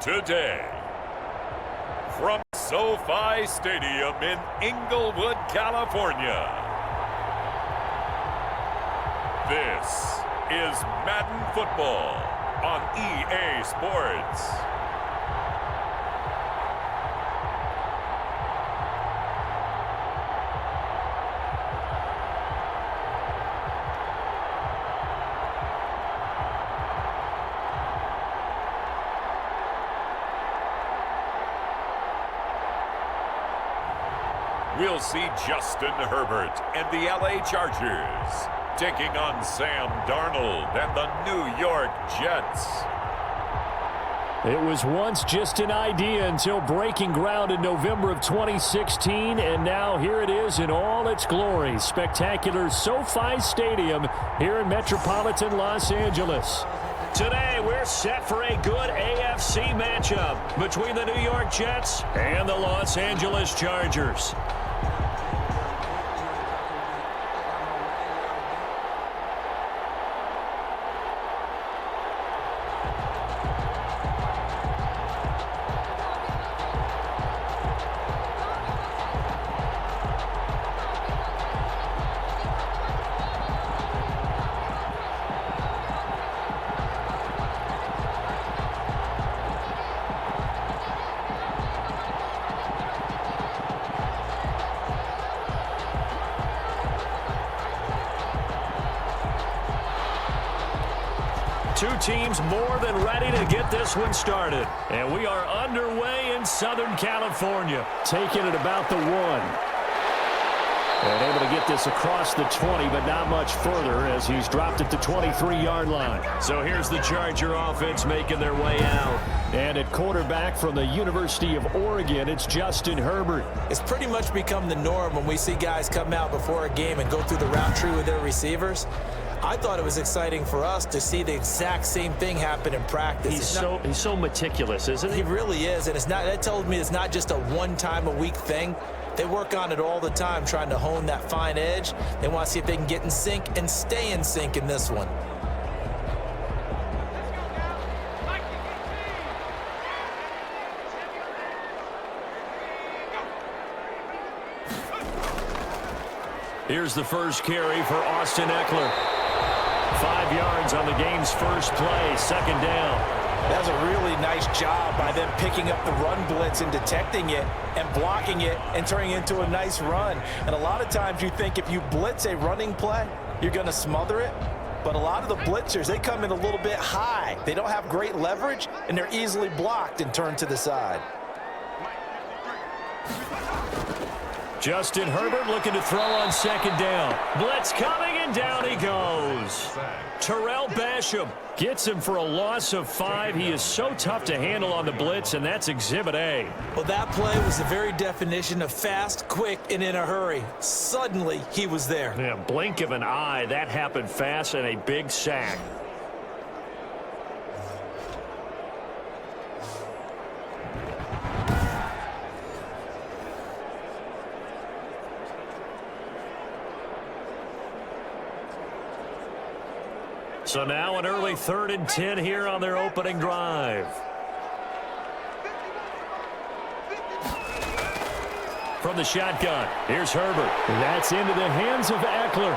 today. From SoFi Stadium in Inglewood, California, this is Madden Football on EA Sports. We'll see Justin Herbert and the LA Chargers taking on Sam Darnold and the New York Jets. It was once just an idea until breaking ground in November of 2016, and now here it is in all its glory. Spectacular SoFi Stadium here in metropolitan Los Angeles. Today, we're set for a good AFC matchup between the New York Jets and the Los Angeles Chargers. Two teams more than ready to get this one started. And we are underway in Southern California. Taking it about the 1. And able to get this across the 20, but not much further as he's dropped it to 23-yard line. So here's the Charger offense making their way out. And at quarterback from the University of Oregon, it's Justin Herbert. It's pretty much become the norm when we see guys come out before a game and go through the route tree with their receivers. I thought it was exciting for us to see the exact same thing happen in practice. He's so meticulous, isn't he? He really is, and that tells me it's not just a one-time-a-week thing. They work on it all the time, trying to hone that fine edge. They want to see if they can get in sync and stay in sync in this one. Here's the first carry for Austin Eckler. 5 yards on the game's first play, second down. That was a really nice job by them picking up the run blitz and detecting it and blocking it and turning it into a nice run. And a lot of times you think if you blitz a running play, you're going to smother it. But a lot of the blitzers, they come in a little bit high. They don't have great leverage, and they're easily blocked and turned to the side. Justin Herbert looking to throw on second down. Blitz coming, and down he goes. Terrell Basham gets him for a loss of 5. He is so tough to handle on the blitz, and that's Exhibit A. Well, that play was the very definition of fast, quick, and in a hurry. Suddenly, he was there. Yeah, blink of an eye. That happened fast, and a big sack. So now an early 3rd and 10 here on their opening drive. From the shotgun, here's Herbert. That's into the hands of Eckler.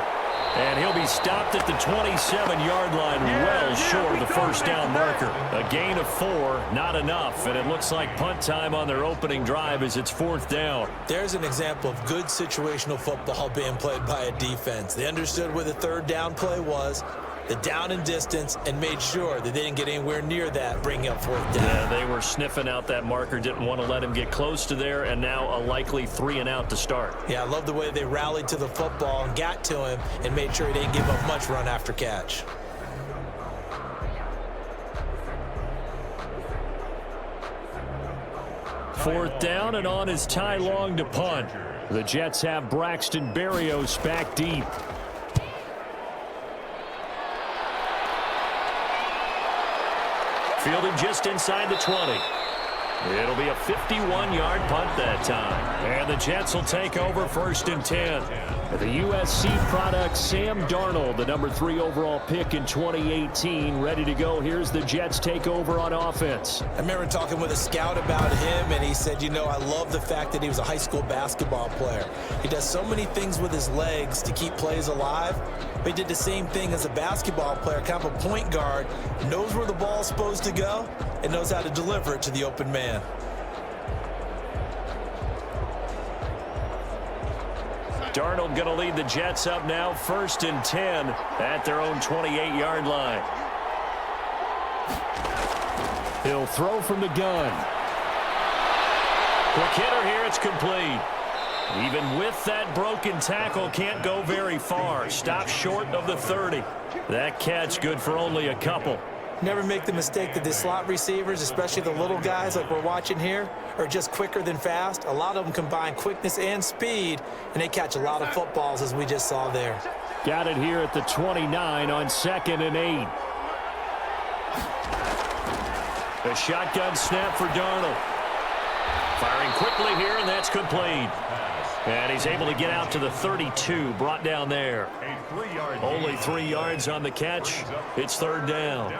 And he'll be stopped at the 27-yard line, well short of the first down marker. A gain of 4, not enough, and it looks like punt time on their opening drive as it's 4th down. There's an example of good situational football being played by a defense. They understood where the 3rd down play was, the down and distance, and made sure that they didn't get anywhere near that, bringing up 4th down. Yeah, they were sniffing out that marker, didn't want to let him get close to there, and now a likely 3 and out to start. Yeah, I love the way they rallied to the football and got to him and made sure he didn't give up much run after catch. Fourth down, and on is Ty Long to punt. The Jets have Braxton Berrios back deep. Fielded just inside the 20. It'll be a 51-yard punt that time. And the Jets will take over 1st and 10. The USC product, Sam Darnold, the number 3 overall pick in 2018, ready to go. Here's the Jets take over on offense. I remember talking with a scout about him, and he said, you know, I love the fact that he was a high school basketball player. He does so many things with his legs to keep plays alive, but he did the same thing as a basketball player, kind of a point guard, knows where the ball's supposed to go, and knows how to deliver it to the open man. Darnold going to lead the Jets up now, 1st and 10 at their own 28-yard line. He'll throw from the gun. Quick hitter here, it's complete. Even with that broken tackle, can't go very far. Stops short of the 30. That catch good for only a couple. Never make the mistake that the slot receivers, especially the little guys like we're watching here, are just quicker than fast. A lot of them combine quickness and speed, and they catch a lot of footballs, as we just saw there. Got it here at the 29 on 2nd and 8. A shotgun snap for Darnold. Firing quickly here, and that's complete. And he's able to get out to the 32, brought down there. Only 3 yards on the catch. It's 3rd down.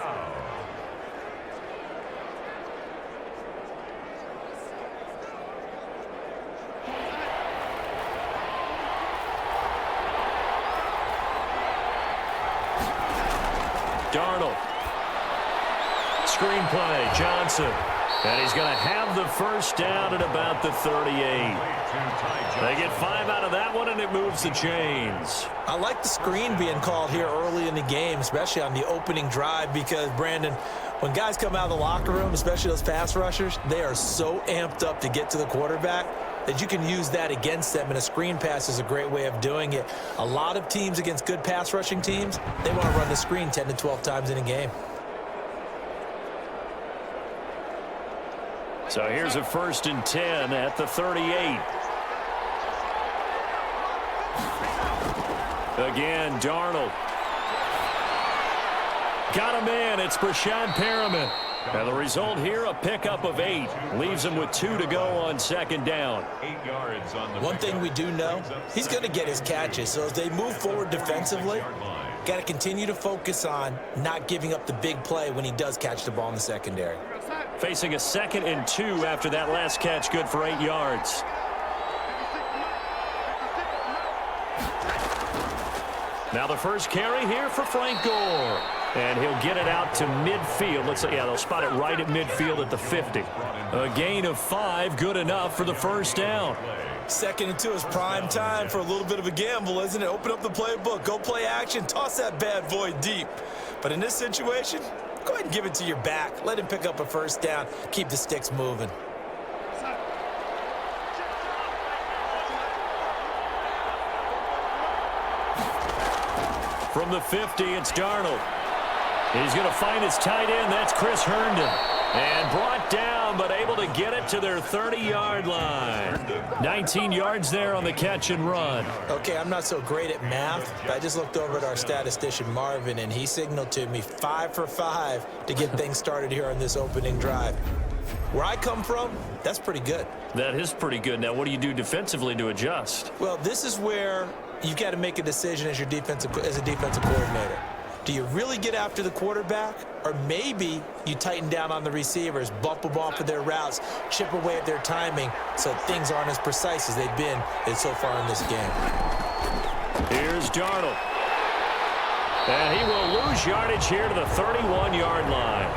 Darnold. Screenplay, Johnson. And he's going to have the 1st down at about the 38. They get 5 out of that one, and it moves the chains. I like the screen being called here early in the game, especially on the opening drive, because, Brandon, when guys come out of the locker room, especially those pass rushers, they are so amped up to get to the quarterback that you can use that against them, and a screen pass is a great way of doing it. A lot of teams against good pass rushing teams, they want to run the screen 10 to 12 times in a game. So here's a 1st and 10 at the 38. Again, Darnold. Got him in. It's Brashad Perriman. And the result here, a pickup of 8. Leaves him with 2 to go on 2nd down. 8 yards on the One thing we do know, he's going to get his catches. So as they move forward defensively, got to continue to focus on not giving up the big play when he does catch the ball in the secondary. Facing a 2nd and 2 after that last catch, good for 8 yards. Now the first carry here for Frank Gore. And he'll get it out to midfield. Looks like, yeah, they'll spot it right at midfield at the 50. A gain of 5, good enough for the 1st down. 2nd and 2 is prime time for a little bit of a gamble, isn't it? Open up the playbook, go play action, toss that bad boy deep. But in this situation, go ahead and give it to your back. Let him pick up a 1st down. Keep the sticks moving. From the 50, it's Darnold. He's going to find his tight end. That's Chris Herndon. And brought down, but able to get it to their 30-yard line. 19 yards there on the catch and run. Okay, I'm not so great at math, but I just looked over at our statistician, Marvin, and he signaled to me 5 for 5 to get things started here on this opening drive. Where I come from, that's pretty good. That is pretty good. Now, what do you do defensively to adjust? Well, this is where you've got to make a decision as a defensive coordinator. Do you really get after the quarterback, or maybe you tighten down on the receivers, bump them off of their routes, chip away at their timing so things aren't as precise as they've been so far in this game? Here's Darnold. And he will lose yardage here to the 31-yard line.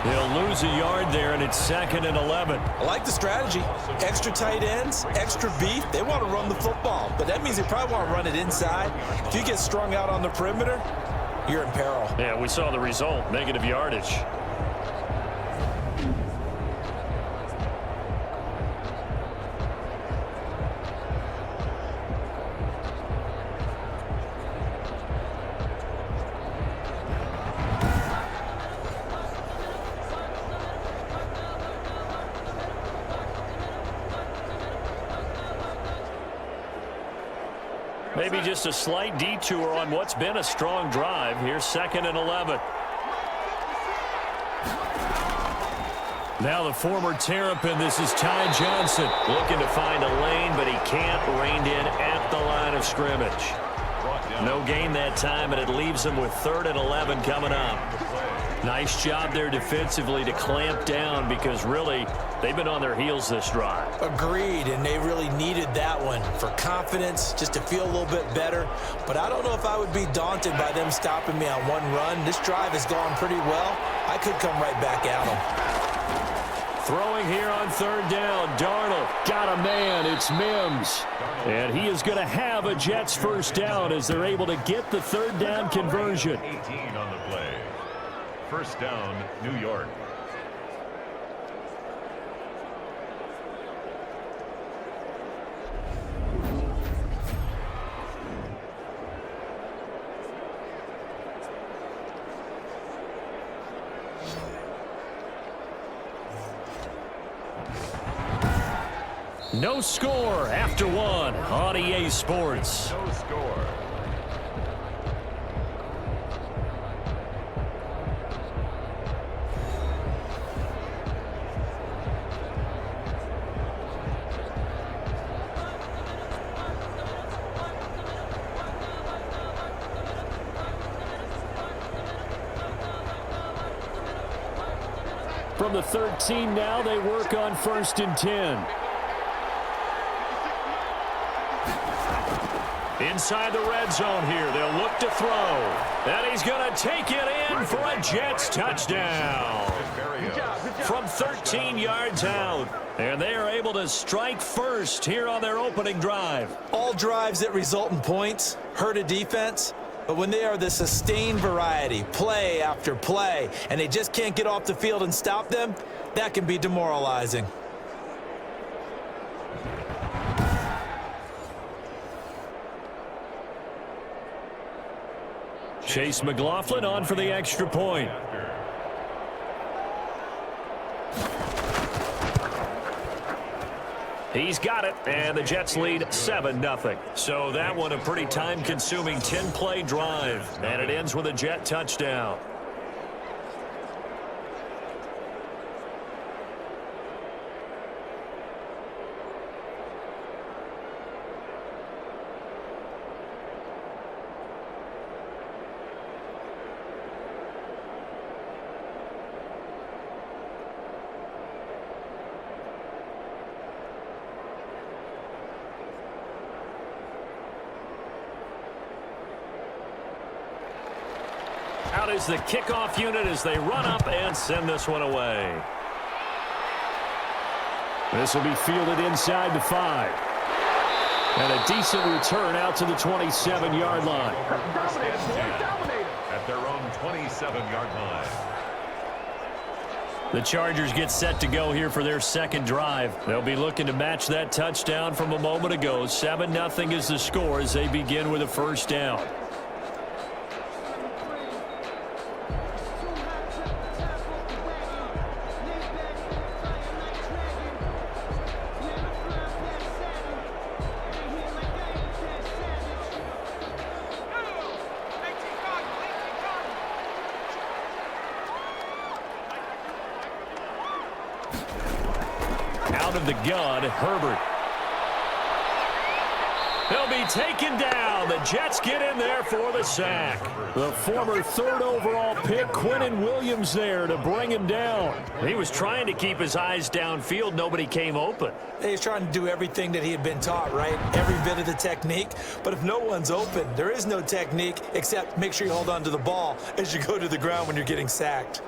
He'll lose a yard there, and it's 2nd and 11. I like the strategy. Extra tight ends, extra beef. They want to run the football, but that means they probably want to run it inside. If you get strung out on the perimeter, you're in peril. Yeah, we saw the result, negative yardage. Maybe just a slight detour on what's been a strong drive. Here's 2nd and 11. Now the former Terrapin, this is Ty Johnson. Looking to find a lane, but he can't. Reined in at the line of scrimmage. No gain that time, and it leaves him with 3rd and 11 coming up. Nice job there defensively to clamp down because really they've been on their heels this drive. Agreed, and they really needed that one for confidence, just to feel a little bit better. But I don't know if I would be daunted by them stopping me on one run. This drive has gone pretty well. I could come right back at them. Throwing here on 3rd down. Darnold got a man. It's Mims. And he is going to have a Jets first down as they're able to get the 3rd down conversion. 18 on the play. First down, New York. No score after 1 on EA Sports. No score. From the 13 now, they work on 1st and 10. Inside the red zone here, they'll look to throw. And he's going to take it in for a Jets touchdown. From 13 yards out. And they are able to strike first here on their opening drive. All drives that result in points hurt a defense. But when they are the sustained variety, play after play, and they just can't get off the field and stop them, that can be demoralizing. Chase McLaughlin on for the extra point. He's got it, and the Jets lead 7-0. So that one a pretty time-consuming 10-play drive, and it ends with a Jet touchdown. Out is the kickoff unit as they run up and send this one away. This will be fielded inside the 5. And a decent return out to the 27-yard line. At their own 27-yard line. The Chargers get set to go here for their 2nd drive. They'll be looking to match that touchdown from a moment ago. 7-0 is the score as they begin with a first down. Out of the gun, Herbert. He'll be taken down. The Jets get in there for the sack. The former 3rd overall pick, Quinnen Williams, there to bring him down. He was trying to keep his eyes downfield. Nobody came open. He's trying to do everything that he had been taught, right? Every bit of the technique. But if no one's open, there is no technique except make sure you hold on to the ball as you go to the ground when you're getting sacked.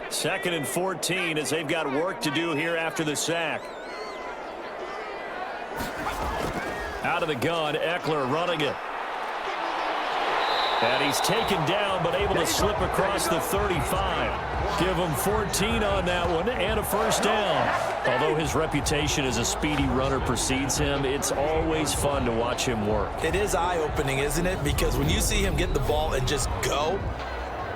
Second and 14 as they've got work to do here after the sack. Out of the gun, Eckler running it. And he's taken down but able to slip across the 35. Give him 14 on that one and a first down. Although his reputation as a speedy runner precedes him, it's always fun to watch him work. It is eye-opening, isn't it? Because when you see him get the ball and just go,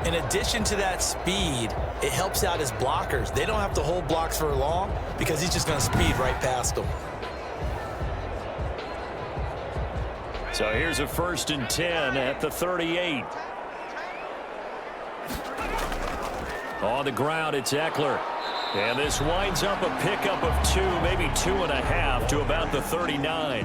in addition to that speed, it helps out his blockers. They don't have to hold blocks for long because he's just going to speed right past them. So here's a 1st and 10 at the 38. On the ground, it's Eckler. And this winds up a pickup of 2, maybe 2.5 to about the 39.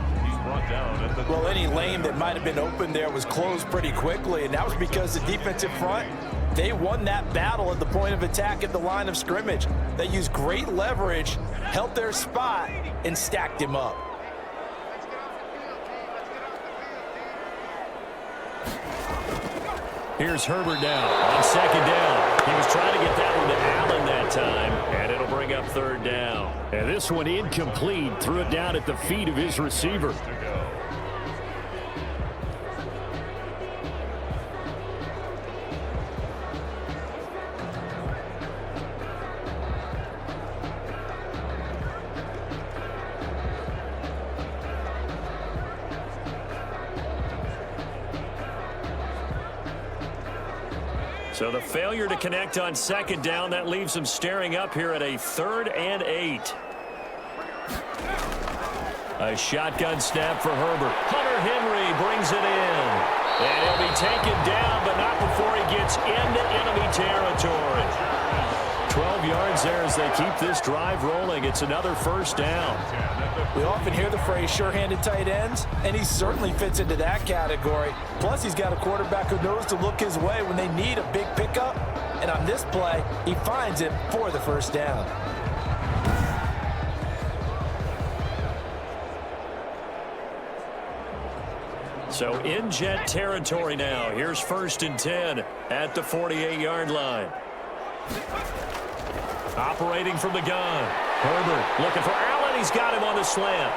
Well, any lane that might have been open there was closed pretty quickly, and that was because the defensive front, they won that battle at the point of attack at the line of scrimmage. They used great leverage, held their spot, and stacked him up. Here's Herbert now on 2nd down. He was trying to get that one to Allen that time, and it'll bring up 3rd down. And this one incomplete. Threw it down at the feet of his receiver. So the failure to connect on 2nd down, that leaves him staring up here at a 3rd and 8. A shotgun snap for Herbert. Hunter Henry brings it in. And he'll be taken down, but not before he gets into enemy territory. 12 yards there as they keep this drive rolling. It's another 1st down. We often hear the phrase sure-handed tight ends, and he certainly fits into that category. Plus, he's got a quarterback who knows to look his way when they need a big pickup. And on this play, he finds it for the 1st down. So in Jet territory now. Here's 1st and 10 at the 48-yard line. Operating from the gun. Herbert looking for Allen. He's got him on the slant.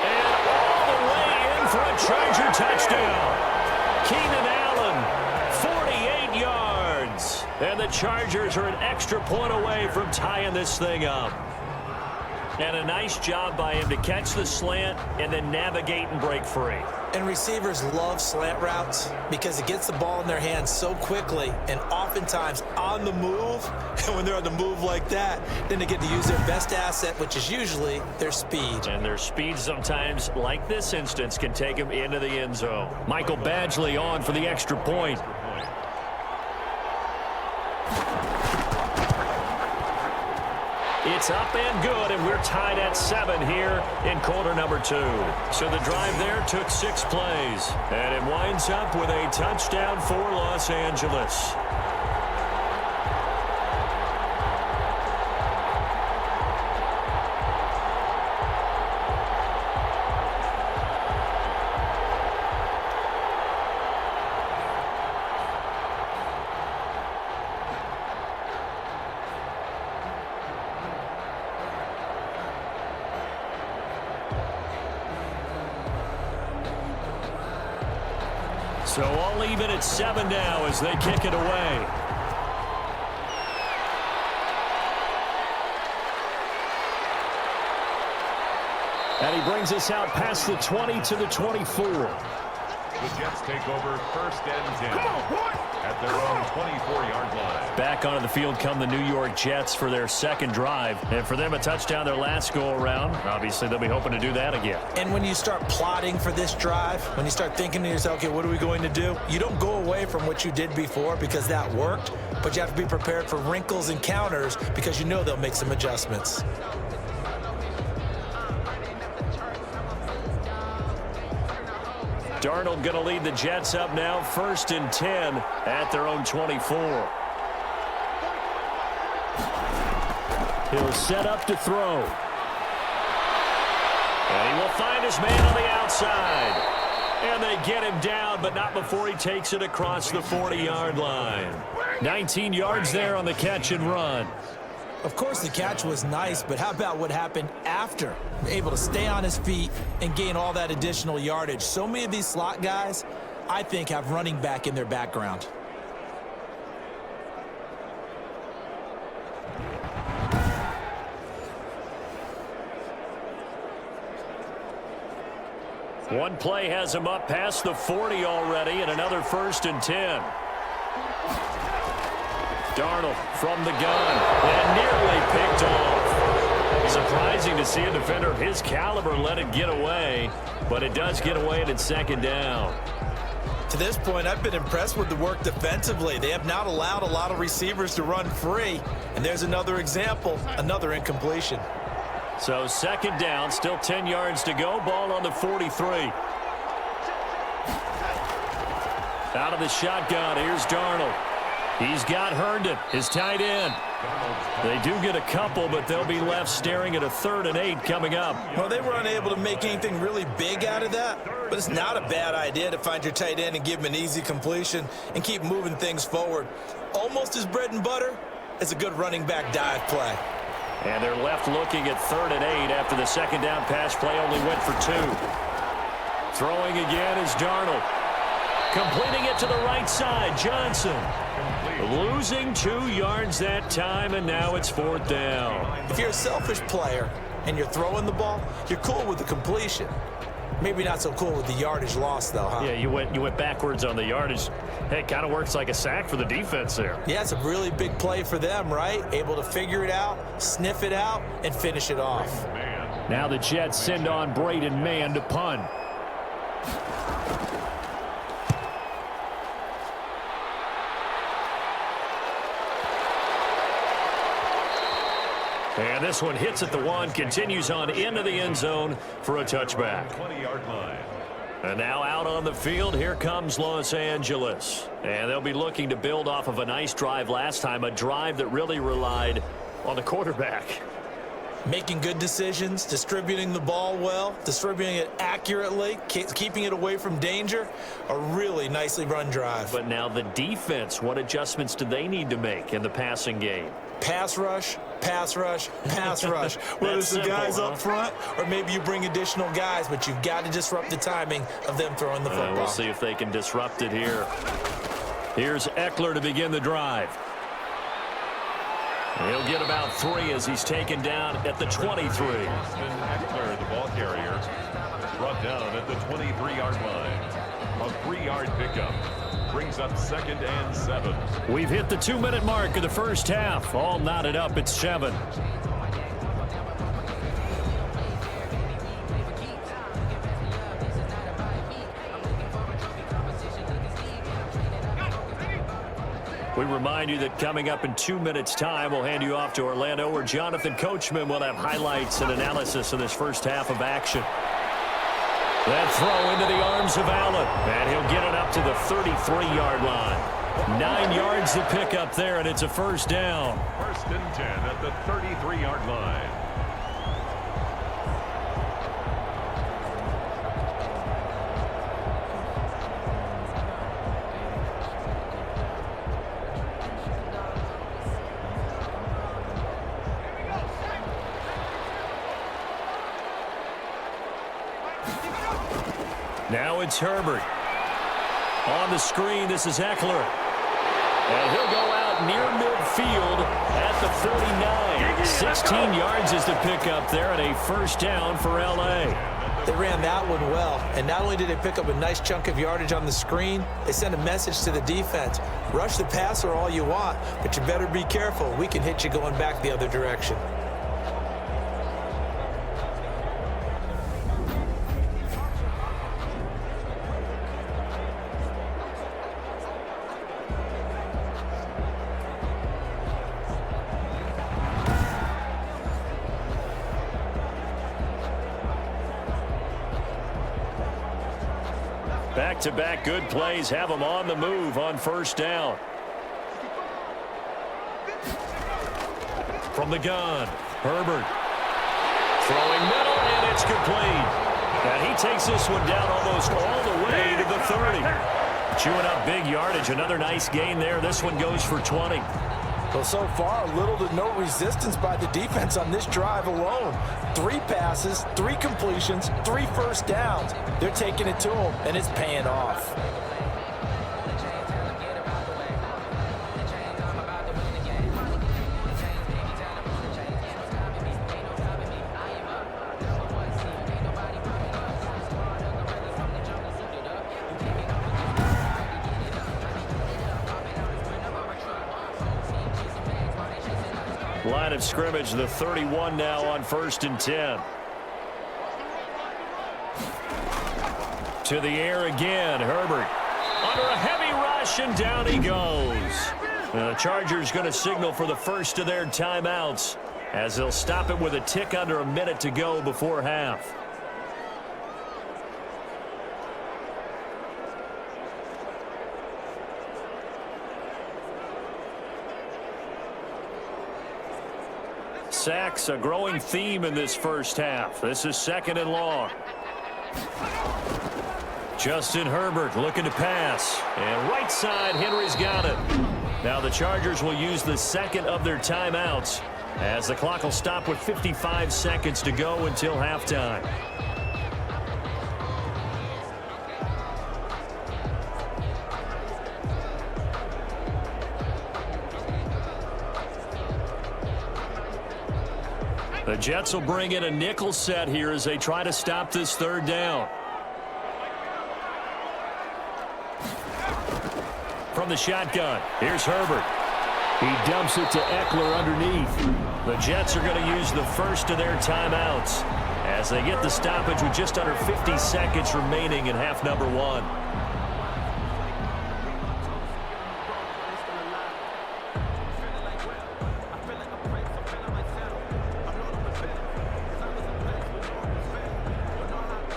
And all the way in for a Charger touchdown. Keenan Allen, 48 yards. And the Chargers are an extra point away from tying this thing up. And a nice job by him to catch the slant and then navigate and break free. And receivers love slant routes because it gets the ball in their hands so quickly and oftentimes on the move. And when they're on the move like that, then they get to use their best asset, which is usually their speed. And their speed sometimes, like this instance, can take them into the end zone. Michael Badgley on for the extra point. It's up and good, and we're tied at 7 here in quarter number 2. So the drive there took 6 plays, and it winds up with a touchdown for Los Angeles. So all even at 7 now as they kick it away. And he brings us out past the 20 to the 24. The Jets take over 1st and 10 at their own 24-yard line. Back onto the field come the New York Jets for their 2nd drive. And for them, a touchdown their last go-around. Obviously, they'll be hoping to do that again. And when you start plotting for this drive, when you start thinking to yourself, okay, what are we going to do? You don't go away from what you did before because that worked, but you have to be prepared for wrinkles and counters because you know they'll make some adjustments. Darnold going to lead the Jets up now, 1st and 10 at their own 24. He'll set up to throw. And he will find his man on the outside. And they get him down, but not before he takes it across the 40-yard line. 19 yards there on the catch and run. Of course, the catch was nice, but how about what happened after? Able to stay on his feet and gain all that additional yardage. So many of these slot guys, I think, have running back in their background. One play has him up past the 40 already, and another 1st and 10. Darnold from the gun, and nearly picked off. Surprising to see a defender of his caliber let it get away, but it does get away and it's second down. To this point, I've been impressed with the work defensively. They have not allowed a lot of receivers to run free. And there's another example, another incompletion. So second down, still 10 yards to go. Ball on the 43. Out of the shotgun, here's Darnold. He's got Herndon, his tight end. They do get a couple, but they'll be left staring at a 3rd and 8 coming up. Well, they were unable to make anything really big out of that, but it's not a bad idea to find your tight end and give him an easy completion and keep moving things forward. Almost as bread and butter as a good running back dive play. And they're left looking at 3rd and 8 after the second down pass play only went for 2. Throwing again is Darnold. Completing it to the right side, Johnson. Losing 2 yards that time, and now it's 4th down. If you're a selfish player and you're throwing the ball, you're cool with the completion. Maybe not so cool with the yardage loss, though, huh? Yeah, you went backwards on the yardage. Hey, it kind of works like a sack for the defense there. Yeah, it's a really big play for them, right? Able to figure it out, sniff it out, and finish it off. Now the Jets send on Braden Mann to punt. And this one hits at the 1, continues on into the end zone for a touchback. 20-yard line. And now out on the field, here comes Los Angeles. And they'll be looking to build off of a nice drive last time, a drive that really relied on the quarterback. Making good decisions, distributing the ball well, distributing it accurately, keeping it away from danger. A really nicely run drive. But now the defense, what adjustments do they need to make in the passing game? Pass rush, pass rush, pass rush. Whether it's the guys up front or maybe you bring additional guys, but you've got to disrupt the timing of them throwing the football. We'll see if they can disrupt it here. Here's Eckler to begin the drive. He'll get about 3 as he's taken down at the 23. Eckler, the ball carrier, brought down at the 23-yard line. A 3-yard pickup. Brings up 2nd and 7. We've hit the 2-minute mark of the first half. All knotted up at 7. We remind you that coming up in 2 minutes' time, we'll hand you off to Orlando, where Jonathan Coachman will have highlights and analysis of this first half of action. That throw into the arms of Allen, and he'll get it up to the 33-yard line. 9 yards to pick up there, and it's a first down. 1st and 10 at the 33-yard line. Now it's Herbert. On the screen, this is Eckler. And he'll go out near midfield at the 49. 16 yards is the pickup there, and a first down for L.A. They ran that one well, and not only did they pick up a nice chunk of yardage on the screen, they sent a message to the defense. Rush the passer all you want, but you better be careful. We can hit you going back the other direction. Back-to-back good plays have them on the move on first down. From the gun, Herbert. Throwing middle, and it's complete. And he takes this one down almost all the way to the 30. Chewing up big yardage. Another nice gain there. This one goes for 20. Well, so far, little to no resistance by the defense on this drive alone. 3 passes, 3 completions, 3 first downs. They're taking it to them, and it's paying off. line of scrimmage, the 31 now on 1st and 10. To the air again, Herbert. Under a heavy rush, and down he goes. The Chargers going to signal for the first of their timeouts as they'll stop it with a tick under a minute to go before half. Sacks, a growing theme in this first half. This is 2nd and long. Justin Herbert looking to pass. And right side, Henry's got it. Now the Chargers will use the second of their timeouts as the clock will stop with 55 seconds to go until halftime. The Jets will bring in a nickel set here as they try to stop this 3rd down. From the shotgun, here's Herbert. He dumps it to Eckler underneath. The Jets are going to use the first of their timeouts as they get the stoppage with just under 50 seconds remaining in half number 1.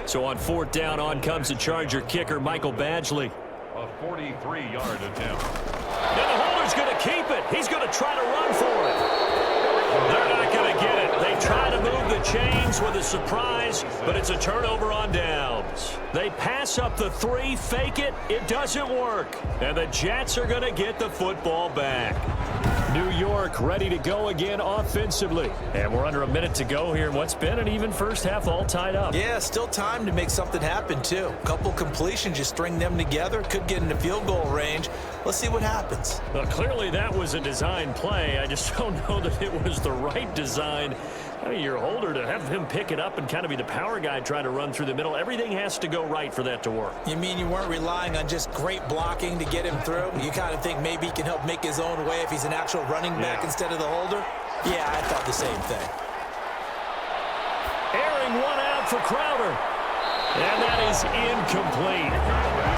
So on 4th down, on comes the Charger kicker, Michael Badgley. A 43-yard attempt. And the holder's going to keep it. He's going to try to run for it. They're not going to get it. They try to move the chains with a surprise, but it's a turnover on downs. They pass up the 3, fake it. It doesn't work. And the Jets are going to get the football back. New York ready to go again offensively. And we're under a minute to go here in what's been an even first half, all tied up. Yeah, still time to make something happen, too. A couple completions, you string them together, could get into field goal range. Let's see what happens. Well, clearly that was a design play. I just don't know that it was the right design. I mean, your holder, to have him pick it up and kind of be the power guy trying to run through the middle, everything has to go right for that to work. You mean you weren't relying on just great blocking to get him through? You kind of think maybe he can help make his own way if he's an actual running back instead of the holder? Yeah, I thought the same thing. Airing one out for Crowder. And that is incomplete.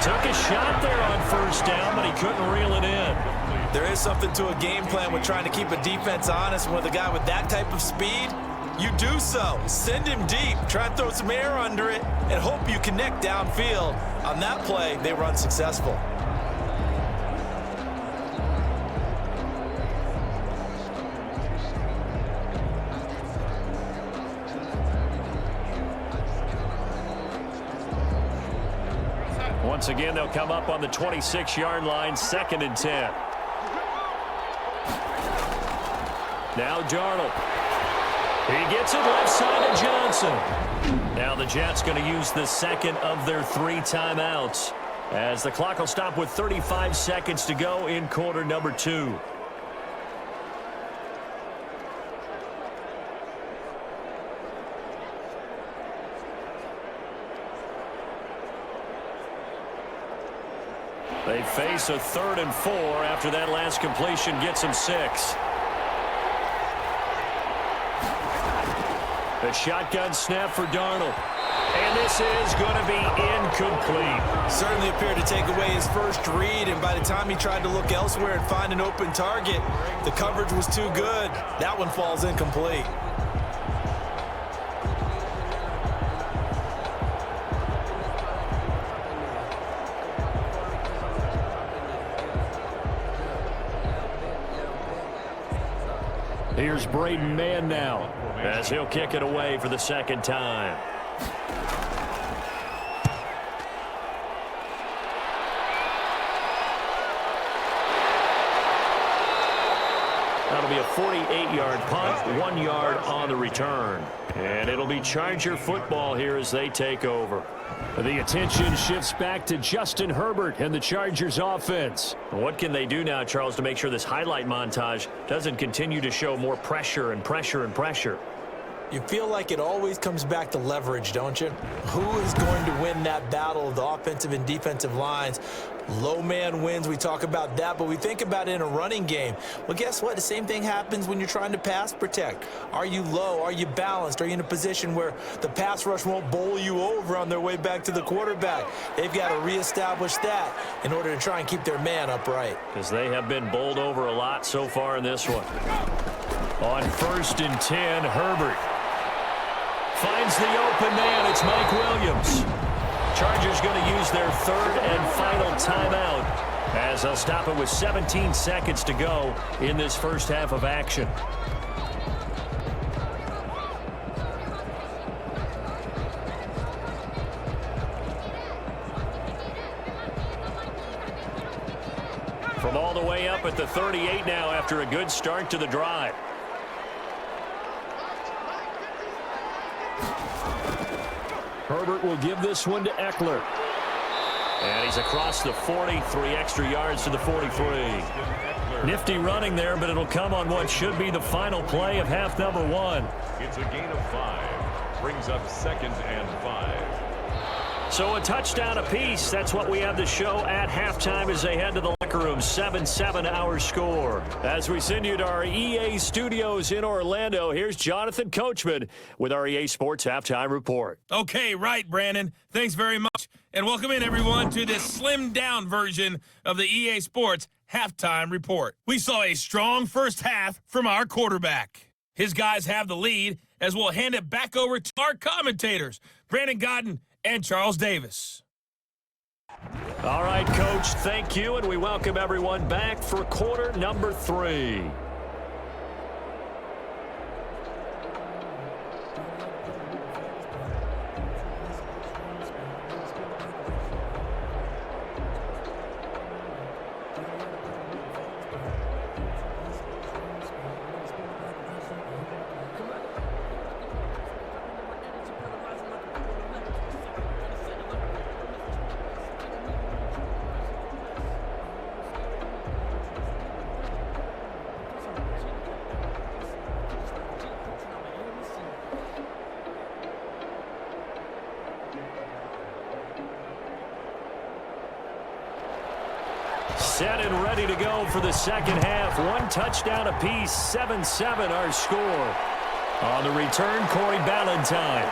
Took a shot there on 1st down, but he couldn't reel it in. There is something to a game plan with trying to keep a defense honest. With a guy with that type of speed, you do so. Send him deep. Try and throw some air under it and hope you connect downfield. On that play, they were unsuccessful. Once again, they'll come up on the 26-yard line, 2nd and 10. Now Darnold. He gets it left side to Johnson. Now the Jets going to use the second of their 3 timeouts as the clock will stop with 35 seconds to go in quarter number 2. They face a 3rd and 4 after that last completion gets them 6. The shotgun snap for Darnold. And this is going to be incomplete. Certainly appeared to take away his first read, and by the time he tried to look elsewhere and find an open target, the coverage was too good. That one falls incomplete. Here's Braden Mann now as he'll kick it away for the 2nd time. That'll be a 48-yard punt, 1 yard on the return. And it'll be Charger football here as they take over. The attention shifts back to Justin Herbert and the Chargers offense. What can they do now, Charles, to make sure this highlight montage doesn't continue to show more pressure and pressure and pressure? You feel like it always comes back to leverage, don't you? Who is going to win that battle of the offensive and defensive lines? Low man wins. We talk about that, but we think about it in a running game. Well, guess what? The same thing happens when you're trying to pass protect. Are you low? Are you balanced? Are you in a position where the pass rush won't bowl you over on their way back to the quarterback? They've got to reestablish that in order to try and keep their man upright. Because they have been bowled over a lot so far in this one. On 1st and 10, Herbert finds the open man. It's Mike Williams. Chargers going to use their 3rd and final timeout as they'll stop it with 17 seconds to go in this first half of action. From all the way up at the 38 now after a good start to the drive. Herbert will give this one to Eckler. And he's across the 40, 3 extra yards to the 43. Nifty running there, but it'll come on what should be the final play of half number 1. It's a gain of 5. Brings up 2nd and 5. So a touchdown apiece. That's what we have to show at halftime as they head to the locker room. 7-7 our score. As we send you to our EA studios in Orlando, here's Jonathan Coachman with our EA Sports Halftime Report. Okay, right, Brandon. Thanks very much. And welcome in, everyone, to this slimmed-down version of the EA Sports Halftime Report. We saw a strong first half from our quarterback. His guys have the lead as we'll hand it back over to our commentators, Brandon Godden and Charles Davis. All right, Coach, thank you, and we welcome everyone back for quarter number 3. Set and ready to go for the second half. 1 touchdown apiece, 7-7 our score. On the return, Corey Ballantyne.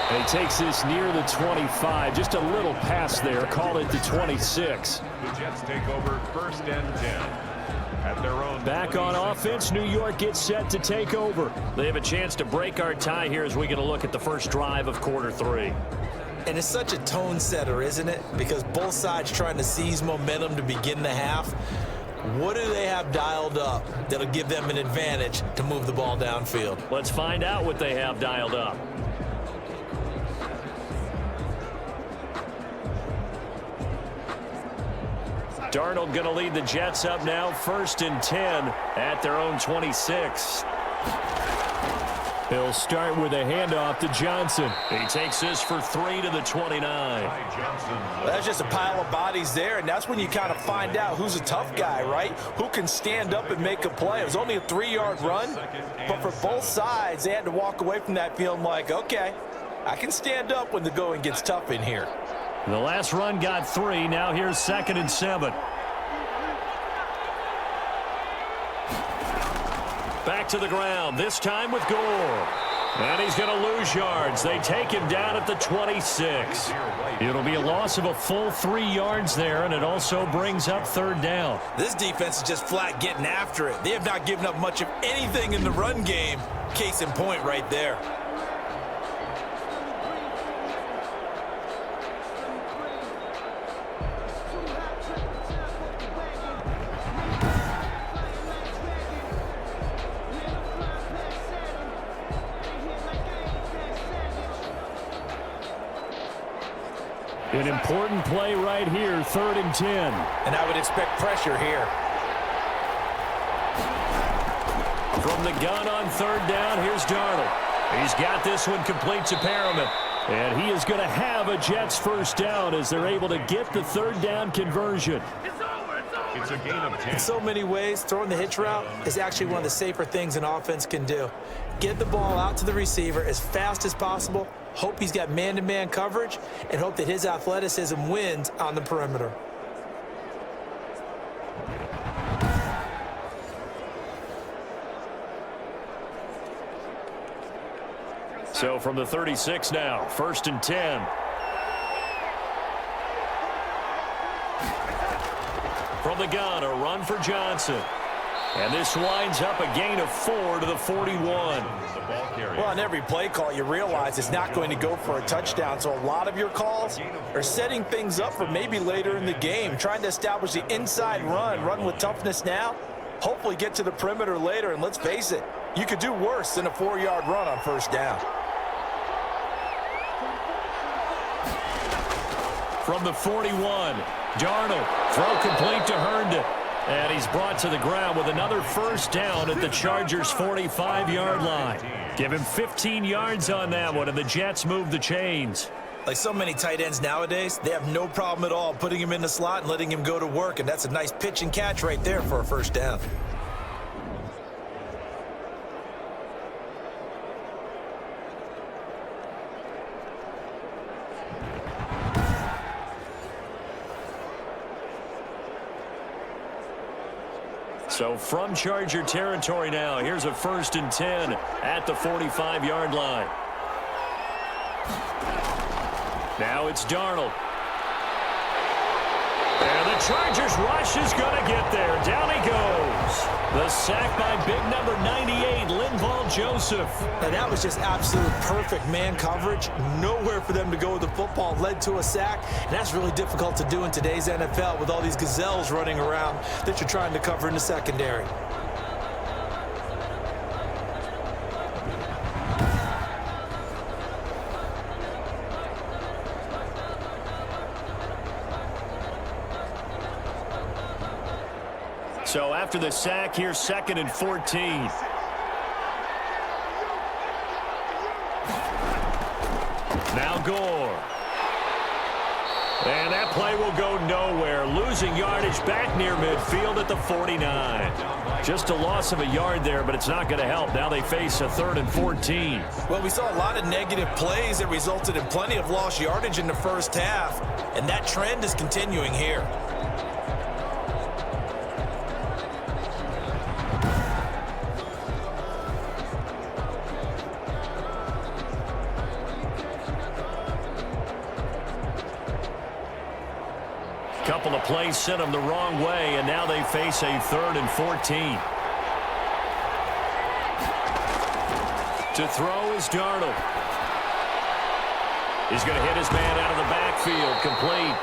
And he takes this near the 25. Just a little pass there. Call it the 26. The Jets take over 1st and 10. At their own Back on offense, New York gets set to take over. They have a chance to break our tie here as we get a look at the first drive of quarter 3. And it's such a tone setter, isn't it? Because both sides trying to seize momentum to begin the half. What do they have dialed up that'll give them an advantage to move the ball downfield? Let's find out what they have dialed up. Darnold going to lead the Jets up now, 1st and 10 at their own 26. He'll start with a handoff to Johnson. He takes this for 3 to the 29. That's just a pile of bodies there, and that's when you kind of find out who's a tough guy, right? Who can stand up and make a play. It was only a 3-yard run, but for both sides, they had to walk away from that feeling like, okay, I can stand up when the going gets tough in here. The last run got 3. Now here's 2nd and 7. Back to the ground, this time with Gore. And he's going to lose yards. They take him down at the 26. It'll be a loss of a full 3 yards there, and it also brings up 3rd down. This defense is just flat getting after it. They have not given up much of anything in the run game. Case in point right there. An important play right here, 3rd and 10. And I would expect pressure here. From the gun on 3rd down, here's Darnold. He's got this one complete to Perriman. And he is going to have a Jets 1st down as they're able to get the 3rd down conversion. It's a gain of 10. In so many ways, throwing the hitch route is actually one of the safer things an offense can do. Get the ball out to the receiver as fast as possible, hope he's got man-to-man coverage, and hope that his athleticism wins on the perimeter. So from the 36 now, 1st and 10. From the gun, a run for Johnson. And this winds up a gain of 4 to the 41. Well, on every play call, you realize it's not going to go for a touchdown. So a lot of your calls are setting things up for maybe later in the game, trying to establish the inside run with toughness now, hopefully get to the perimeter later. And let's face it, you could do worse than a 4-yard run on 1st down. From the 41, Darnold, throw complete to Herndon. And he's brought to the ground with another 1st down at the Chargers' 45-yard line. Give him 15 yards on that one, and the Jets move the chains. Like so many tight ends nowadays, they have no problem at all putting him in the slot and letting him go to work, and that's a nice pitch and catch right there for a 1st down. So from Charger territory now, here's a 1st and 10 at the 45-yard line. Now it's Darnold. And the Chargers rush is going to get there. Down he goes. The sack by big number 98, Linval Joseph. And that was just absolute perfect man coverage. Nowhere for them to go with the football. Led to a sack. And that's really difficult to do in today's NFL with all these gazelles running around that you're trying to cover in the secondary. So after the sack, here's 2nd and 14. Now Gore. And that play will go nowhere. Losing yardage back near midfield at the 49. Just a loss of a yard there, but it's not going to help. Now they face a 3rd and 14. Well, we saw a lot of negative plays that resulted in plenty of lost yardage in the 1st half, and that trend is continuing here. Couple of plays sent them the wrong way, and now they face a 3rd and 14. To throw is Darnold. He's going to hit his man out of the backfield, complete.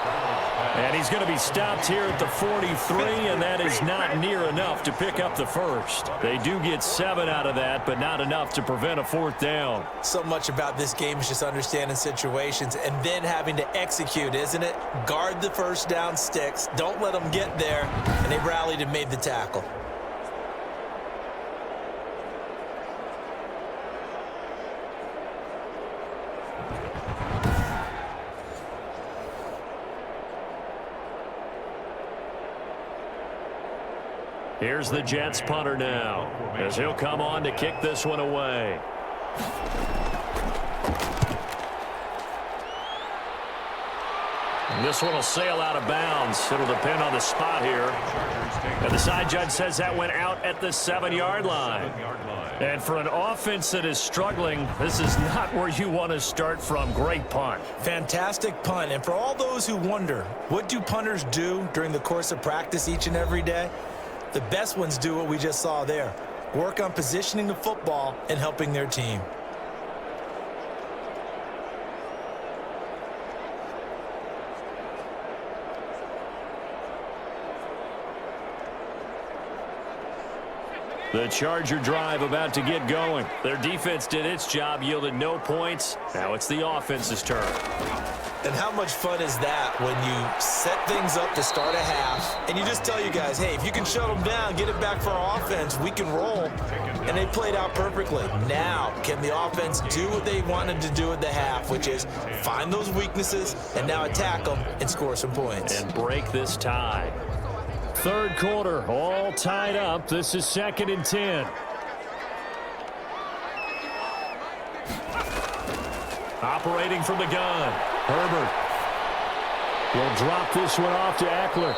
And he's going to be stopped here at the 43, and that is not near enough to pick up the 1st. They do get 7 out of that, but not enough to prevent a 4th down. So much about this game is just understanding situations and then having to execute, isn't it? Guard the 1st down sticks. Don't let them get there. And they rallied and made the tackle. Here's the Jets punter now, as he'll come on to kick this one away. And this one will sail out of bounds. It'll depend on the spot here. And the side judge says that went out at the 7-yard line. And for an offense that is struggling, this is not where you want to start from. Great punt. Fantastic punt. And for all those who wonder, what do punters do during the course of practice each and every day? The best ones do what we just saw there. Work on positioning the football and helping their team. The Charger drive about to get going. Their defense did its job, yielded no points. Now it's the offense's turn. And how much fun is that when you set things up to start a half and you just tell you guys, hey, if you can shut them down, get it back for our offense, we can roll. And they played out perfectly. Now, can the offense do what they wanted to do at the half, which is find those weaknesses and now attack them and score some points? And break this tie. Third quarter, all tied up. This is 2nd and 10. Operating from the gun. Herbert will drop this one off to Eckler.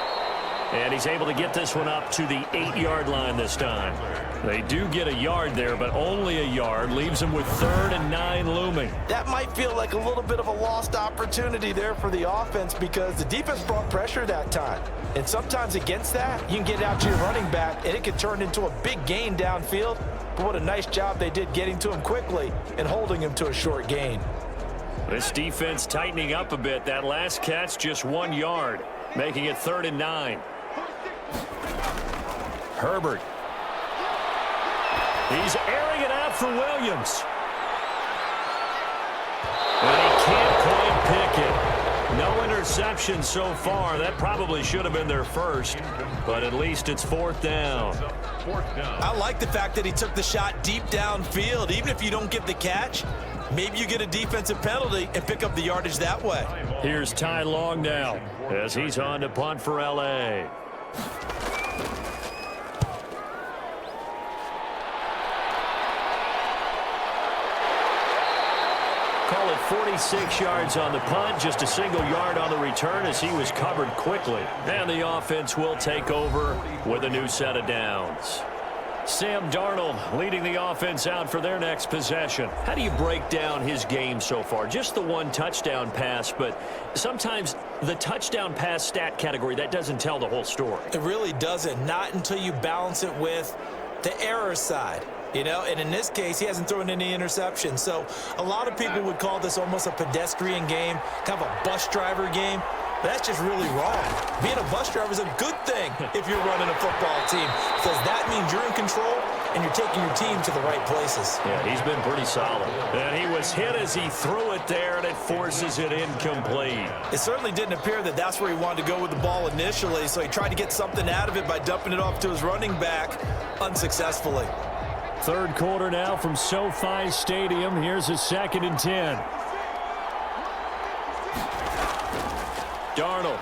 And he's able to get this one up to the 8-yard line this time. They do get a yard there, but only a yard. Leaves them with 3rd and 9 looming. That might feel like a little bit of a lost opportunity there for the offense because the defense brought pressure that time. And sometimes against that, you can get out to your running back, and it can turn into a big gain downfield. But what a nice job they did getting to him quickly and holding him to a short gain. This defense tightening up a bit. That last catch just 1 yard, making it 3rd and 9. Herbert. He's airing it out for Williams. And he can't quite pick it. No interception so far. That probably should have been their first, but at least it's 4th down. I like the fact that he took the shot deep downfield. Even if you don't get the catch, maybe you get a defensive penalty and pick up the yardage that way. Here's Ty Long now as he's on to punt for L.A. Call it 46 yards on the punt, just a single yard on the return as he was covered quickly. And the offense will take over with a new set of downs. Sam Darnold leading the offense out for their next possession. How do you break down his game so far? Just the 1 touchdown pass, but sometimes the touchdown pass stat category, that doesn't tell the whole story. It really doesn't, not until you balance it with the error side. You know, and in this case, he hasn't thrown any interceptions. So a lot of people would call this almost a pedestrian game, kind of a bus driver game. But that's just really wrong. Being a bus driver is a good thing if you're running a football team because that means you're in control and you're taking your team to the right places. Yeah, he's been pretty solid. And he was hit as he threw it there, and it forces it incomplete. It certainly didn't appear that that's where he wanted to go with the ball initially, so he tried to get something out of it by dumping it off to his running back unsuccessfully. Third quarter now from SoFi Stadium. Here's a 2nd and 10. Darnold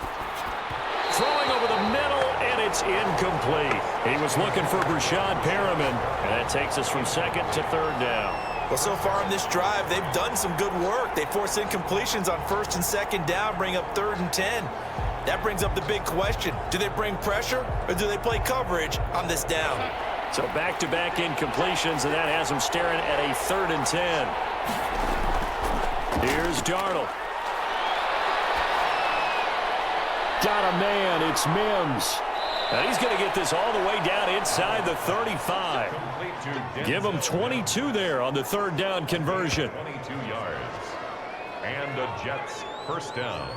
throwing over the middle, and it's incomplete. He was looking for Brashad Perriman, and that takes us from 2nd to 3rd down. Well, so far in this drive, they've done some good work. They force incompletions on 1st and 2nd down, bring up 3rd and 10. That brings up the big question. Do they bring pressure, or do they play coverage on this down? So back-to-back incompletions, and that has them staring at a 3rd and 10. Here's Darnold. Got a man. It's Mims. And he's going to get this all the way down inside the 35. Give him 22 there on the 3rd down conversion. 22 yards. And the Jets' 1st down.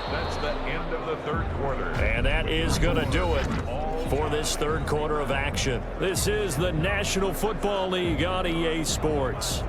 That's the end of the 3rd quarter. And that is going to do it for this 3rd quarter of action. This is the National Football League on EA Sports.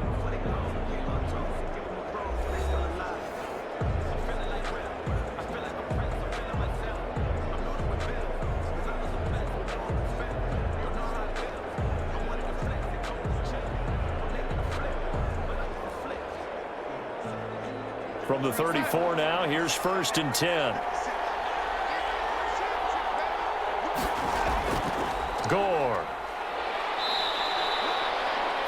From the 34 now, here's 1st and 10. Gore.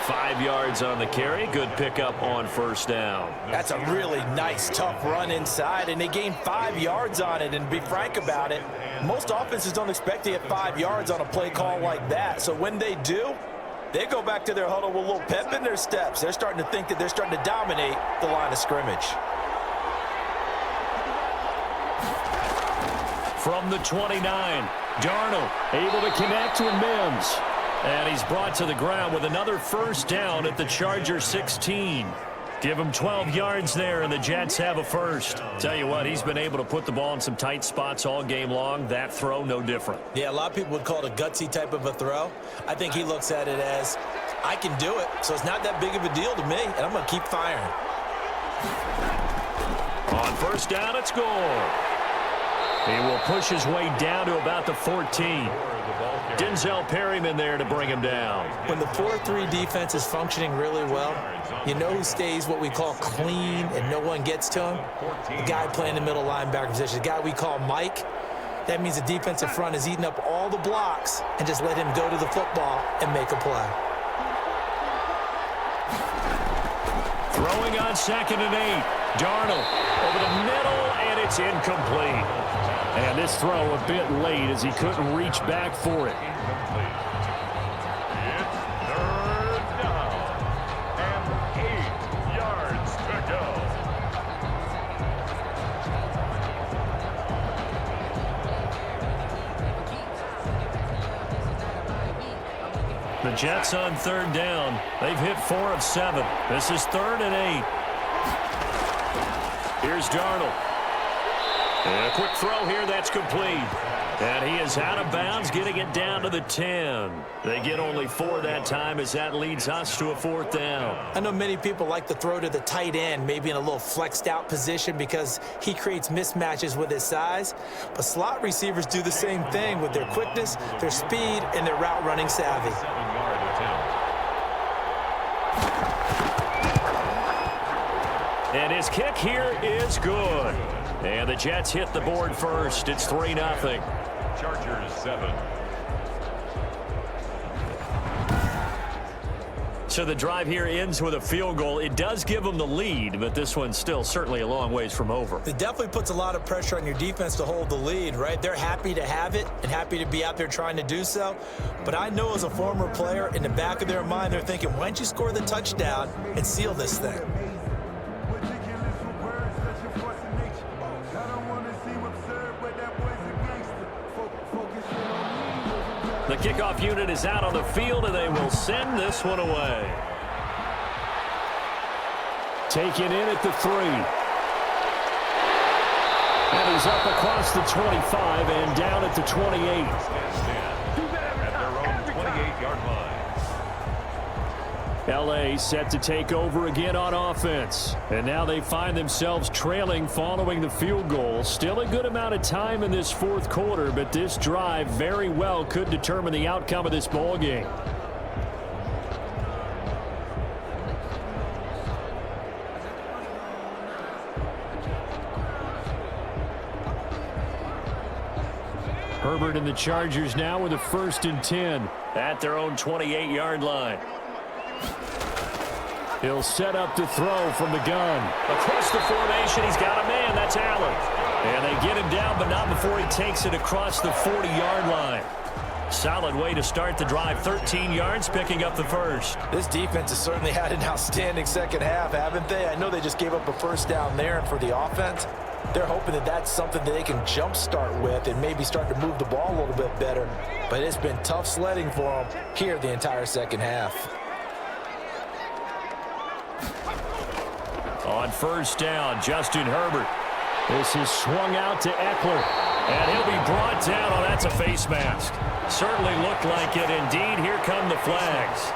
5 yards on the carry. Good pickup on 1st down. That's a really nice, tough run inside, and they gained 5 yards on it. And to be frank about it, most offenses don't expect to get 5 yards on a play call like that. So when they do, they go back to their huddle with a little pep in their steps. They're starting to think that they're starting to dominate the line of scrimmage. From the 29, Darnold able to connect with Mims. And he's brought to the ground with another 1st down at the Chargers 16. Give him 12 yards there, and the Jets have a 1st. Tell you what, he's been able to put the ball in some tight spots all game long. That throw, no different. Yeah, a lot of people would call it a gutsy type of a throw. I think he looks at it as, I can do it, so it's not that big of a deal to me, and I'm going to keep firing. On first down, it's Gore. He will push his way down to about the 14. Denzel Perryman there to bring him down. When the 4-3 defense is functioning really well, you know who stays what we call clean and no one gets to him? The guy playing the middle linebacker position, the guy we call Mike. That means the defensive front is eating up all the blocks and just let him go to the football and make a play. Throwing on 2nd and 8. Darnold over the middle, and it's incomplete. And this throw a bit late as he couldn't reach back for it. It's 3rd down and 8 yards to go. The Jets on 3rd down. They've hit 4 of 7. This is 3rd and 8. Here's Darnold. And a quick throw here, that's complete. And he is out of bounds, getting it down to the 10. They get only 4 that time as that leads us to a 4th down. I know many people like to throw to the tight end, maybe in a little flexed out position because he creates mismatches with his size. But slot receivers do the same thing with their quickness, their speed, and their route running savvy. 7-yard attempt. And his kick here is good. And the Jets hit the board first. It's 3-0. Chargers 7. So the drive here ends with a field goal. It does give them the lead, but this one's still certainly a long ways from over. It definitely puts a lot of pressure on your defense to hold the lead, right? They're happy to have it and happy to be out there trying to do so. But I know as a former player, in the back of their mind, they're thinking, why don't you score the touchdown and seal this thing? The kickoff unit is out on the field, and they will send this one away. Taken in at the 3. And he's up across the 25 and down at the 28. At their own 28-yard line. L.A. set to take over again on offense. And now they find themselves trailing following the field goal. Still a good amount of time in this 4th quarter, but this drive very well could determine the outcome of this ball game. Herbert and the Chargers now with a 1st and 10 at their own 28-yard line. He'll set up to throw from the gun. Across the formation, he's got a man. That's Allen. And they get him down, but not before he takes it across the 40-yard line. Solid way to start the drive. 13 yards, picking up the first. This defense has certainly had an outstanding second half, haven't they? I know they just gave up a 1st down there, and for the offense, they're hoping that that's something that they can jumpstart with and maybe start to move the ball a little bit better. But it's been tough sledding for them here the entire second half. On 1st down, Justin Herbert. This is swung out to Eckler. And he'll be brought down. Oh, that's a face mask. Certainly looked like it. Indeed, here come the flags.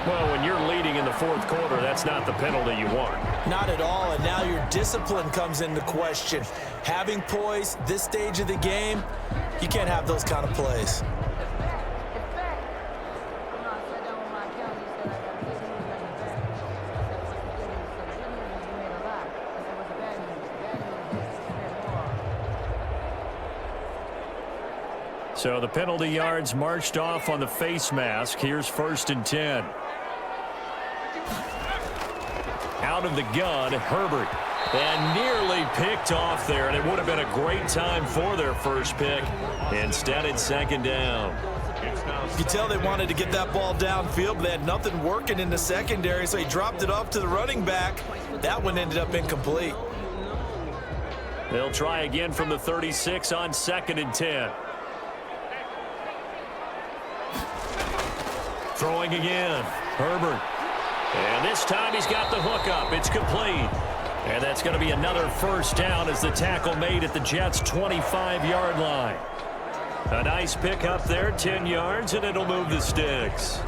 Well, when you're leading in the 4th quarter, that's not the penalty you want. Not at all, and now your discipline comes into question. Having poise this stage of the game, you can't have those kind of plays. So the penalty yards marched off on the face mask. Here's 1st and 10. Out of the gun, Herbert. And nearly picked off there, and it would have been a great time for their first pick. Instead, it's 2nd down. You can tell they wanted to get that ball downfield, but they had nothing working in the secondary, so he dropped it off to the running back. That one ended up incomplete. They'll try again from the 36 on 2nd and 10. Throwing again, Herbert. And this time he's got the hook up. It's complete. And that's going to be another 1st down as the tackle made at the Jets' 25-yard line. A nice pick up there, 10 yards, and it'll move the sticks.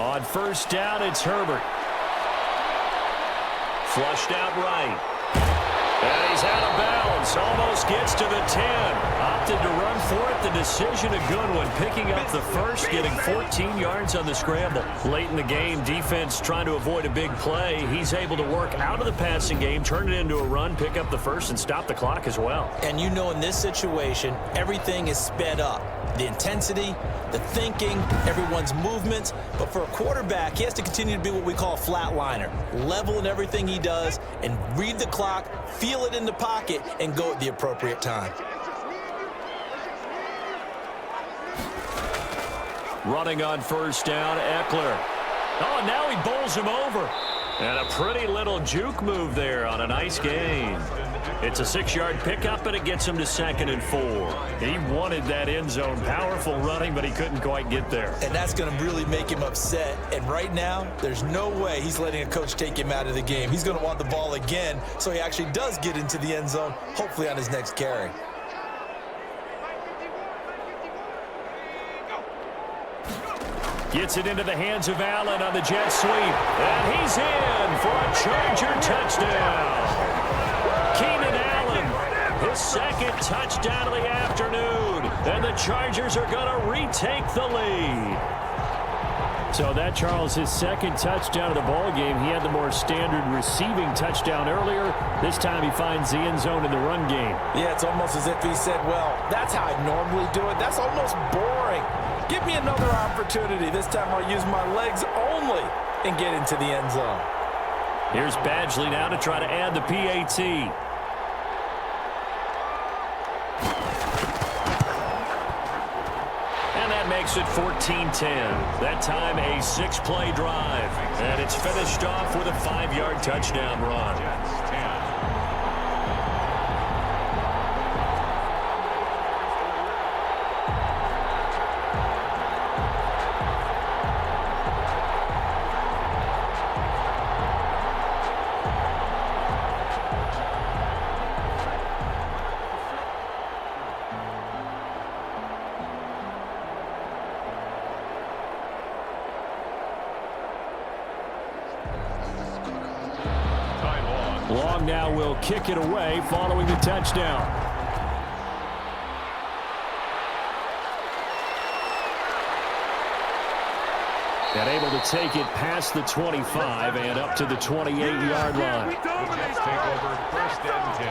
On first down, it's Herbert. Flushed out right. And he's out of bounds. Almost gets to the 10. Opted to run for it. The decision, a good one. Picking up the first, getting 14 yards on the scramble. Late in the game, defense trying to avoid a big play. He's able to work out of the passing game, turn it into a run, pick up the first, and stop the clock as well. And you know in this situation, everything is sped up. The intensity, the thinking, everyone's movements. But for a quarterback, he has to continue to be what we call a flatliner. Level in everything he does and read the clock, feel it in the pocket, and go at the appropriate time. Running on first down, Eckler. Oh, now he bowls him over. And a pretty little juke move there on a nice gain. It's a 6-yard pickup, and it gets him to 2nd and 4. He wanted that end zone. Powerful running, but he couldn't quite get there. And that's going to really make him upset. And right now, there's no way he's letting a coach take him out of the game. He's going to want the ball again, so he actually does get into the end zone, hopefully on his next carry. Gets it into the hands of Allen on the jet sweep. And he's in for a Charger touchdown. Keenan Allen, his 2nd touchdown of the afternoon. And the Chargers are going to retake the lead. So that, Charles, his 2nd touchdown of the ball game. He had the more standard receiving touchdown earlier. This time he finds the end zone in the run game. Yeah, it's almost as if he said, well, that's how I normally do it. That's almost boring. Give me another opportunity. This time I'll use my legs only and get into the end zone. Here's Badgley now to try to add the PAT. And that makes it 14-10. That time a 6-play drive. And it's finished off with a 5-yard touchdown run. Long now will kick it away following the touchdown. And able to take it past the 25 and up to the 28-yard line. Jets take over 1st and 10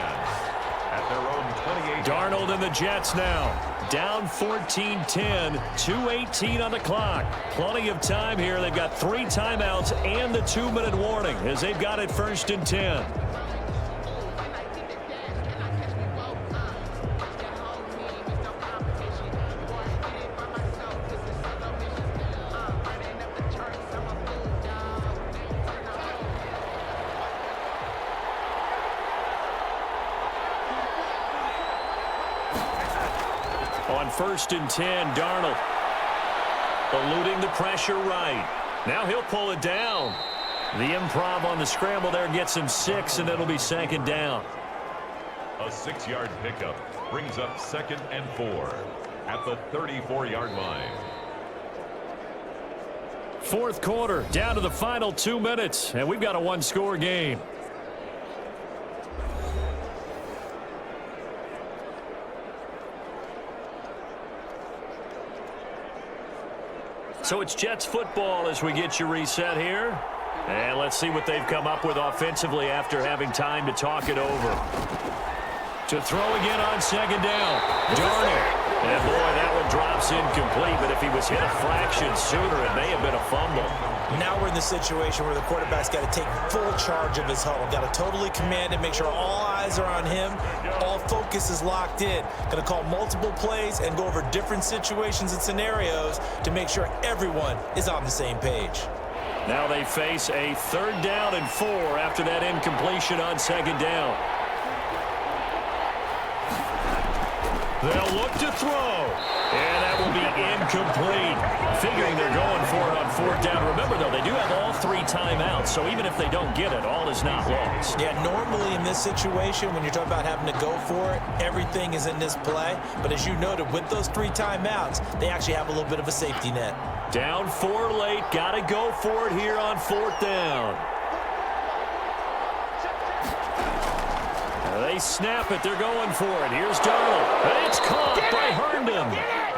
at their own 28. Darnold and the Jets now. Down 14-10, 2:18 on the clock. Plenty of time here. They've got 3 timeouts and the 2-minute warning as they've got it 1st and 10. On 1st and 10, Darnold eluding the pressure right. Now he'll pull it down. The improv on the scramble there gets him 6, and it'll be 2nd down. A 6-yard pickup brings up 2nd and 4 at the 34-yard line. 4th quarter, down to the final 2 minutes, and we've got a 1-score game. So it's Jets football as we get you reset here. And let's see what they've come up with offensively after having time to talk it over. To throw again on 2nd down. Darnold. And boy, that one drops incomplete, but if he was hit a fraction sooner, it may have been a fumble. Now we're in the situation where the quarterback's got to take full charge of his huddle. Got to totally command it, make sure all eyes are on him. All focus is locked in. Going to call multiple plays and go over different situations and scenarios to make sure everyone is on the same page. Now they face a 3rd down and 4 after that incompletion on 2nd down. They'll look to throw. And that will be incomplete. Figuring they're going for it on 4th down. Remember, though, they do have all 3 timeouts, so even if they don't get it, all is not lost. Yeah, normally in this situation, when you're talking about having to go for it, everything is in this play. But as you noted, with those 3 timeouts, they actually have a little bit of a safety net. Down 4 late. Got to go for it here on 4th down. They snap it. They're going for it. Here's Darnold. And it's caught by Herndon.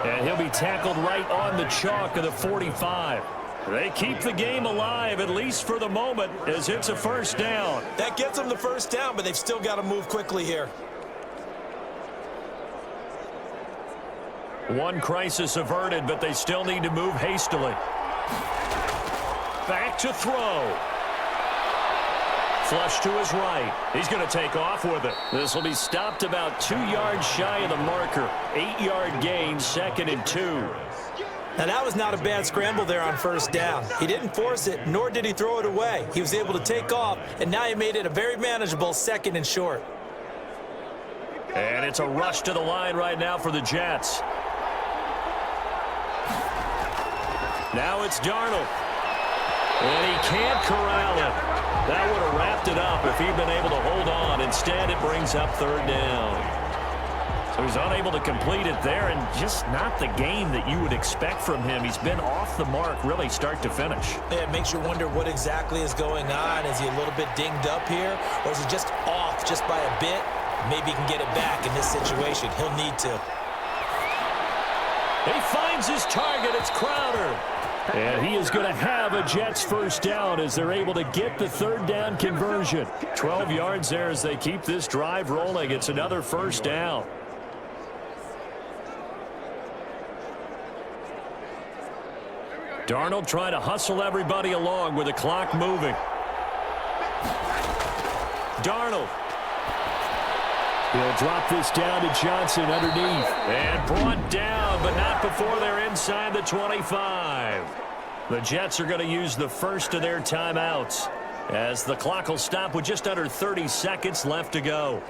And he'll be tackled right on the chalk of the 45. They keep the game alive, at least for the moment, as it's a 1st down. That gets them the 1st down, but they've still got to move quickly here. One crisis averted, but they still need to move hastily. Back to throw. Flush to his right. He's going to take off with it. This will be stopped about 2 yards shy of the marker. 8-yard gain, 2nd and 2. Now, that was not a bad scramble there on 1st down. He didn't force it, nor did he throw it away. He was able to take off, and now he made it a very manageable 2nd and short. And it's a rush to the line right now for the Jets. Now it's Darnold. And he can't corral it. That would have wrapped it up if he'd been able to hold on. Instead, it brings up 3rd down. So he's unable to complete it there, and just not the game that you would expect from him. He's been off the mark, really, start to finish. Yeah, it makes you wonder what exactly is going on. Is he a little bit dinged up here, or is he just off just by a bit? Maybe he can get it back in this situation. He'll need to. He finds his target. It's Crowder. And he is going to have a Jets 1st down as they're able to get the 3rd down conversion. 12 yards there as they keep this drive rolling. It's another 1st down. Darnold trying to hustle everybody along with the clock moving. Darnold. He'll drop this down to Johnson underneath. And brought down, but not before they're inside the 25. The Jets are going to use the first of their timeouts as the clock will stop with just under 30 seconds left to go.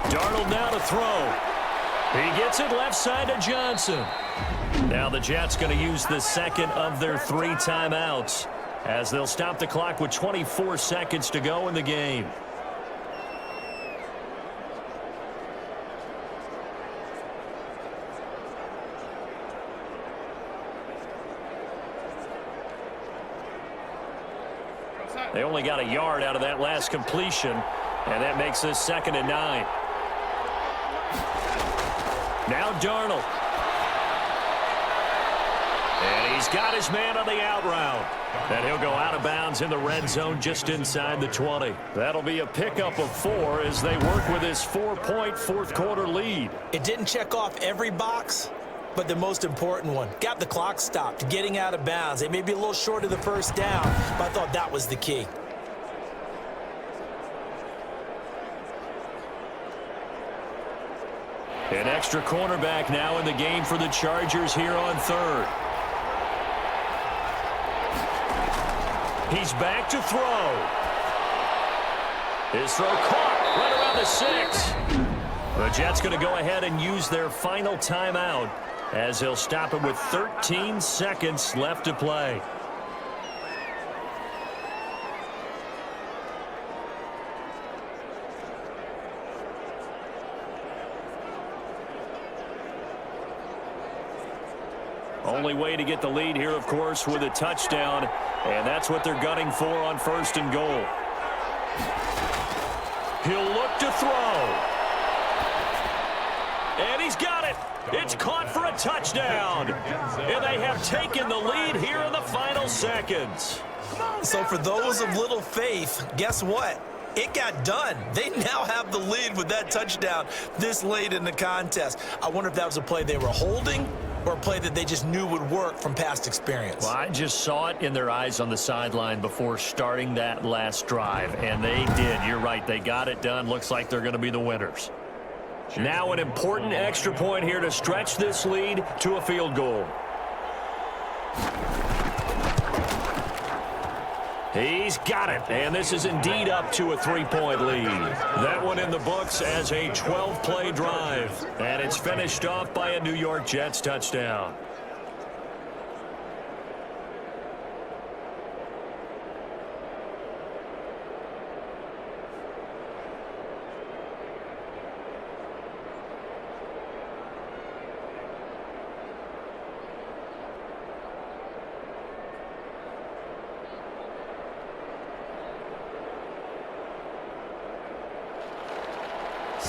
Darnold now to throw. He gets it left side to Johnson. Now the Jets going to use the 2nd of their 3 timeouts as they'll stop the clock with 24 seconds to go in the game. They only got a yard out of that last completion, and that makes this 2nd and 9. Now Darnold. And he's got his man on the out route. And he'll go out of bounds in the red zone just inside the 20. That'll be a pickup of 4 as they work with this 4-point 4th quarter lead. It didn't check off every box, but the most important one. Got the clock stopped, getting out of bounds. They may be a little short of the 1st down, but I thought that was the key. An extra cornerback now in the game for the Chargers here on 3rd. He's back to throw. His throw caught right around the 6. The Jets going to go ahead and use their final timeout as he'll stop it with 13 seconds left to play. Only way to get the lead here, of course, with a touchdown, and that's what they're gunning for on 1st and goal. He'll look to throw. And he's got it. It's caught for a touchdown. And they have taken the lead here in the final seconds. So for those of little faith, guess what? It got done. They now have the lead with that touchdown this late in the contest. I wonder if that was a play they were holding or a play that they just knew would work from past experience. Well, I just saw it in their eyes on the sideline before starting that last drive, and they did. You're right. They got it done. Looks like they're going to be the winners. Now an important extra point here to stretch this lead to a field goal. He's got it, and this is indeed up to a 3-point lead. That one in the books as a 12-play drive, and it's finished off by a New York Jets touchdown.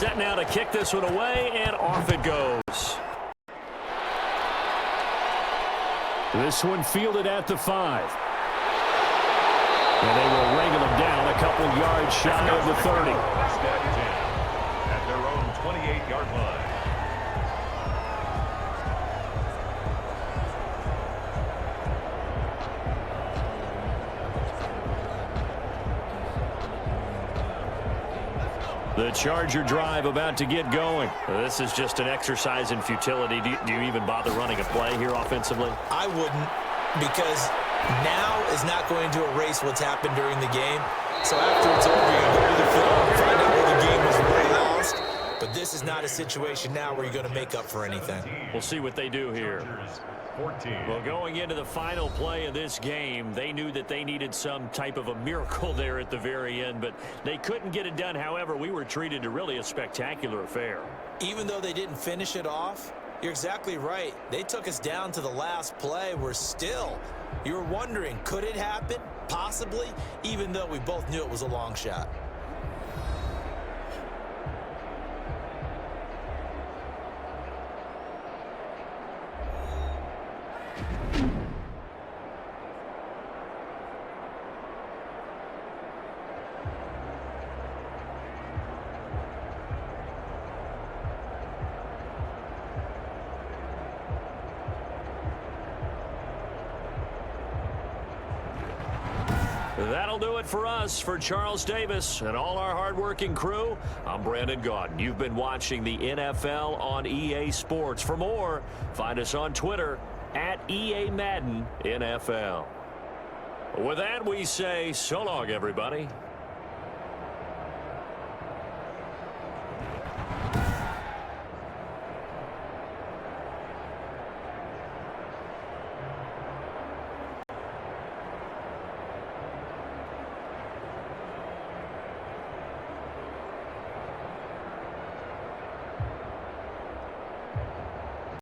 Set now to kick this one away, and off it goes. This one fielded at the 5. And they will wrangle him down a couple yards shy of the 30. At their own 28-yard line. The Charger drive about to get going. This is just an exercise in futility. Do you even bother running a play here offensively? I wouldn't, because now is not going to erase what's happened during the game. So after it's over, you're going to go to the film and find out where the game was really lost. But this is not a situation now where you're going to make up for anything. We'll see what they do here. 14. Well, going into the final play of this game, they knew that they needed some type of a miracle there at the very end, but they couldn't get it done. However, we were treated to really a spectacular affair. Even though they didn't finish it off, you're exactly right. They took us down to the last play. You were wondering, could it happen? Possibly, even though we both knew it was a long shot. That'll do it for us. For Charles Davis and all our hardworking crew, I'm Brandon Gaudin. You've been watching the NFL on EA Sports. For more, find us on Twitter at EA Madden NFL. With that, we say so long, everybody.